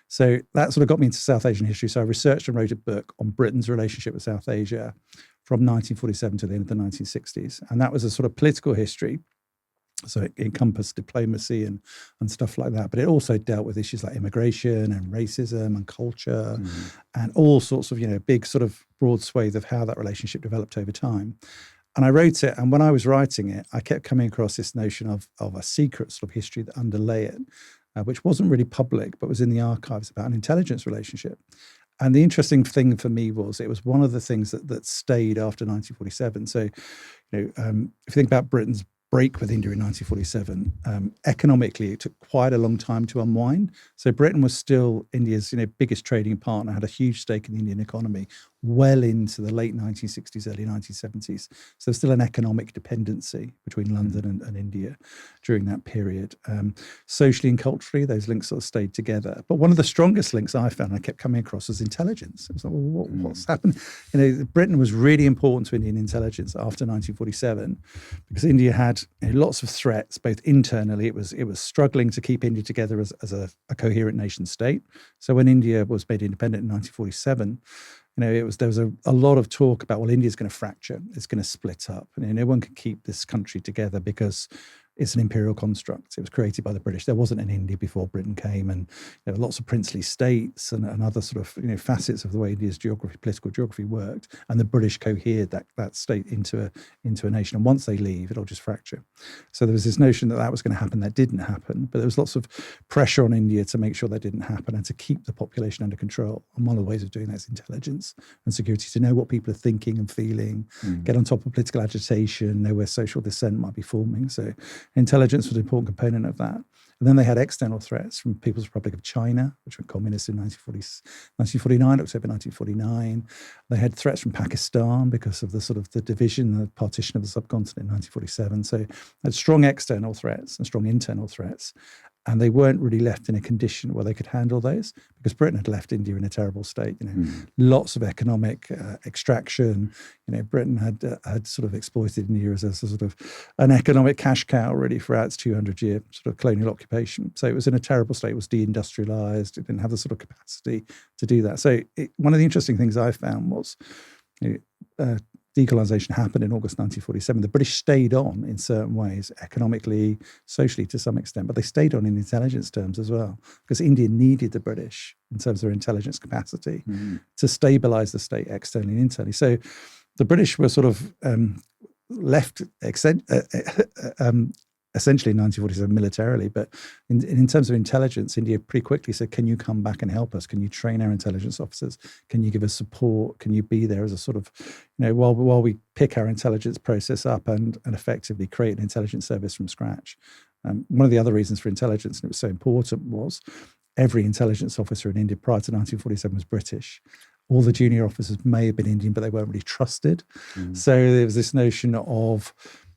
So that sort of got me into South Asian history. So I researched and wrote a book on Britain's relationship with South Asia from 1947 to the end of the 1960s. And that was a sort of political history. So it encompassed diplomacy and stuff like that. But it also dealt with issues like immigration and racism and culture and all sorts of, big sort of broad swathe of how that relationship developed over time. And I wrote it. And when I was writing it, I kept coming across this notion of a secret sort of history that underlay it, which wasn't really public, but was in the archives about an intelligence relationship. And the interesting thing for me was it was one of the things that stayed after 1947. So, if you think about Britain's break with India in 1947, economically, it took quite a long time to unwind. So Britain was still India's biggest trading partner, had a huge stake in the Indian economy well into the late 1960s, early 1970s. So there's still an economic dependency between London and India during that period. Socially and culturally, those links sort of stayed together. But one of the strongest links I found, I kept coming across, was intelligence. It was like, well, what's happened? Britain was really important to Indian intelligence after 1947 because India had lots of threats, both internally. It was struggling to keep India together as a coherent nation state. So when India was made independent in 1947, there was a lot of talk about, well, India's going to fracture, it's going to split up, and no one can keep this country together because it's an imperial construct. It was created by the British. There wasn't an India before Britain came, and there were lots of princely states and other sort of facets of the way India's political geography worked. And the British cohered that state into a nation. And once they leave, it'll just fracture. So there was this notion that was going to happen. That didn't happen. But there was lots of pressure on India to make sure that didn't happen and to keep the population under control. And one of the ways of doing that is intelligence and security, to know what people are thinking and feeling, get on top of political agitation, know where social dissent might be forming. So intelligence was an important component of that. And then they had external threats from People's Republic of China, which went communist in 1949, October 1949. They had threats from Pakistan because of the division, the partition of the subcontinent in 1947. So they had strong external threats and strong internal threats. And they weren't really left in a condition where they could handle those because Britain had left India in a terrible state. Lots of economic extraction. Britain had sort of exploited India as a sort of an economic cash cow really throughout its 200-year sort of colonial occupation. So it was in a terrible state. It was deindustrialized. It didn't have the sort of capacity to do that. So one of the interesting things I found was decolonisation happened in August 1947. The British stayed on in certain ways, economically, socially to some extent, but they stayed on in intelligence terms as well, because India needed the British in terms of their intelligence capacity to stabilise the state externally and internally. So the British were sort of left essentially in 1947 militarily, but in terms of intelligence, India pretty quickly said, can you come back and help us? Can you train our intelligence officers? Can you give us support? Can you be there as a sort of, while we pick our intelligence process up and effectively create an intelligence service from scratch? One of the other reasons for intelligence, and it was so important, was every intelligence officer in India prior to 1947 was British. All the junior officers may have been Indian, but they weren't really trusted. So there was this notion of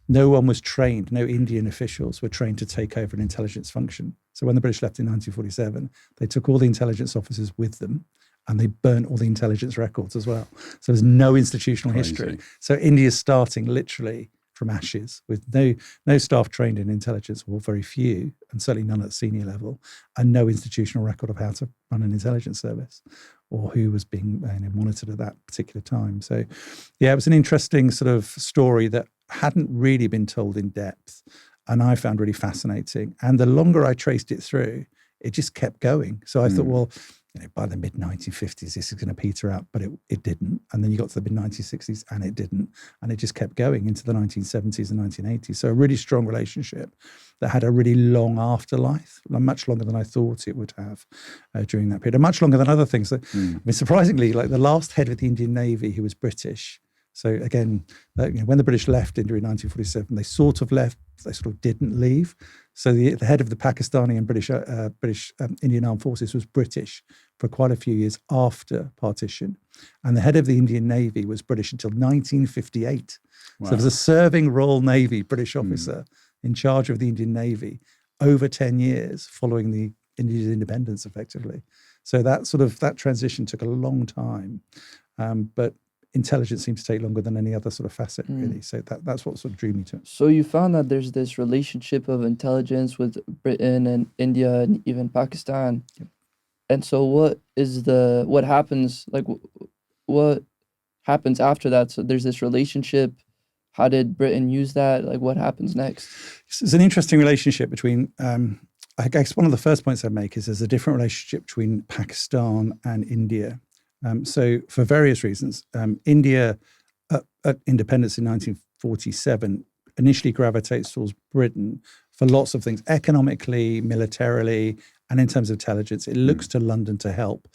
no one was trained, no Indian officials were trained to take over an intelligence function. So when the British left in 1947, they took all the intelligence officers with them and they burnt all the intelligence records as well. So there's no institutional history. So India's starting literally from ashes with no staff trained in intelligence, or very few, and certainly none at the senior level, and no institutional record of how to run an intelligence service or who was being monitored at that particular time. So yeah, it was an interesting sort of story that hadn't really been told in depth, and I found really fascinating. And the longer I traced it through, it just kept going. So I thought, well, by the mid-1950s, this is going to peter out, but it didn't. And then you got to the mid-1960s and it didn't. And it just kept going into the 1970s and 1980s. So a really strong relationship that had a really long afterlife, much longer than I thought it would have during that period, and much longer than other things. I mean, surprisingly, like the last head of the Indian Navy, who was British. So again, when the British left India in 1947, they sort of left, they sort of didn't leave. So the head of the Pakistani and British Indian Armed Forces was British for quite a few years after partition. And the head of the Indian Navy was British until 1958. Wow. So there was a serving Royal Navy British officer in charge of the Indian Navy over 10 years following the India's independence, effectively. So that transition took a long time. But intelligence seemed to take longer than any other sort of facet, really. So that's what sort of drew me to it. So you found that there's this relationship of intelligence with Britain and India and even Pakistan. Yep. And so what happens, like, what happens after that? So there's this relationship. How did Britain use that? Like, what happens next? It's an interesting relationship between, I guess one of the first points I'd make is there's a different relationship between Pakistan and India. So for various reasons, India at independence in 1947 initially gravitates towards Britain for lots of things, economically, militarily, and in terms of intelligence. It looks to London to help.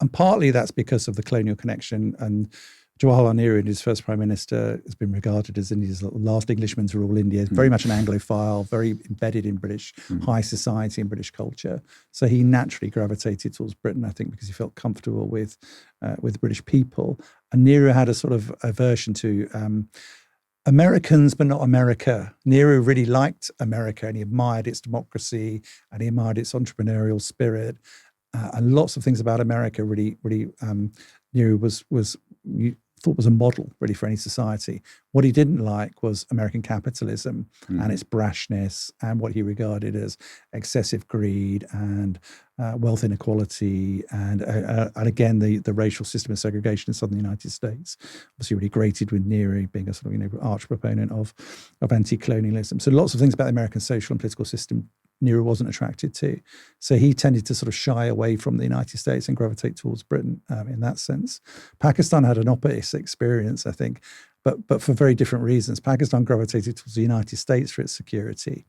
And partly that's because of the colonial connection. And Jawaharlal Nehru, his first prime minister, has been regarded as India's last Englishman to rule India. Very much an Anglophile, very embedded in British high society and British culture. So he naturally gravitated towards Britain, I think, because he felt comfortable with the British people. And Nehru had a sort of aversion to Americans, but not America. Nehru really liked America, and he admired its democracy, and he admired its entrepreneurial spirit, and lots of things about America. Really, Nehru thought was a model really for any society. What he didn't like was American capitalism and its brashness, and what he regarded as excessive greed and wealth inequality, and again the racial system of segregation in southern United States. Obviously, really grated with Nehru being a sort of arch proponent of anti-colonialism. So lots of things about the American social and political system Nehru wasn't attracted to. So he tended to sort of shy away from the United States and gravitate towards Britain in that sense. Pakistan had an opposite experience, I think, but for very different reasons. Pakistan gravitated towards the United States for its security,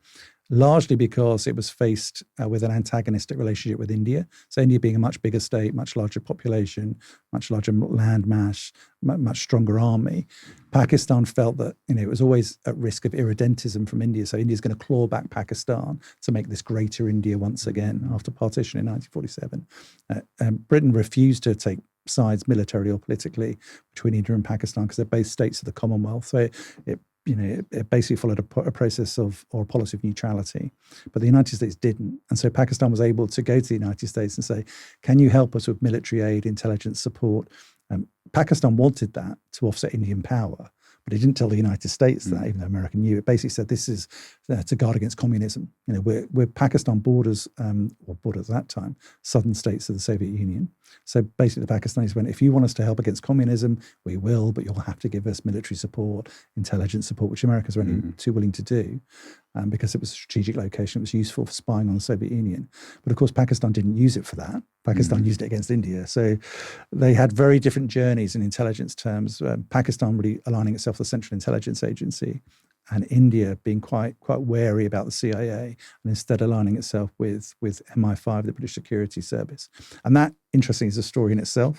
largely because it was faced with an antagonistic relationship with India. So India being a much bigger state, much larger population, much larger land mass, much stronger army. Pakistan felt that it was always at risk of irredentism from India. So India's going to claw back Pakistan to make this greater India once again after partition in 1947. Britain refused to take sides militarily or politically between India and Pakistan because they're both states of the Commonwealth. So it basically followed a process or a policy of neutrality, but the United States didn't. And so Pakistan was able to go to the United States and say, can you help us with military aid, intelligence support? Pakistan wanted that to offset Indian power, but it didn't tell the United States that, even though America knew. It basically said this is to guard against communism. We're Pakistan borders, or borders at that time, southern states of the Soviet Union. So basically the Pakistanis went, if you want us to help against communism, we will, but you'll have to give us military support, intelligence support, which Americans were only too willing to do because it was a strategic location. It was useful for spying on the Soviet Union. But of course, Pakistan didn't use it for that. Pakistan used it against India. So they had very different journeys in intelligence terms. Pakistan really aligning itself with the Central Intelligence Agency, and India being quite wary about the CIA and instead aligning itself with MI5, the British Security Service. And that, interesting, is a story in itself.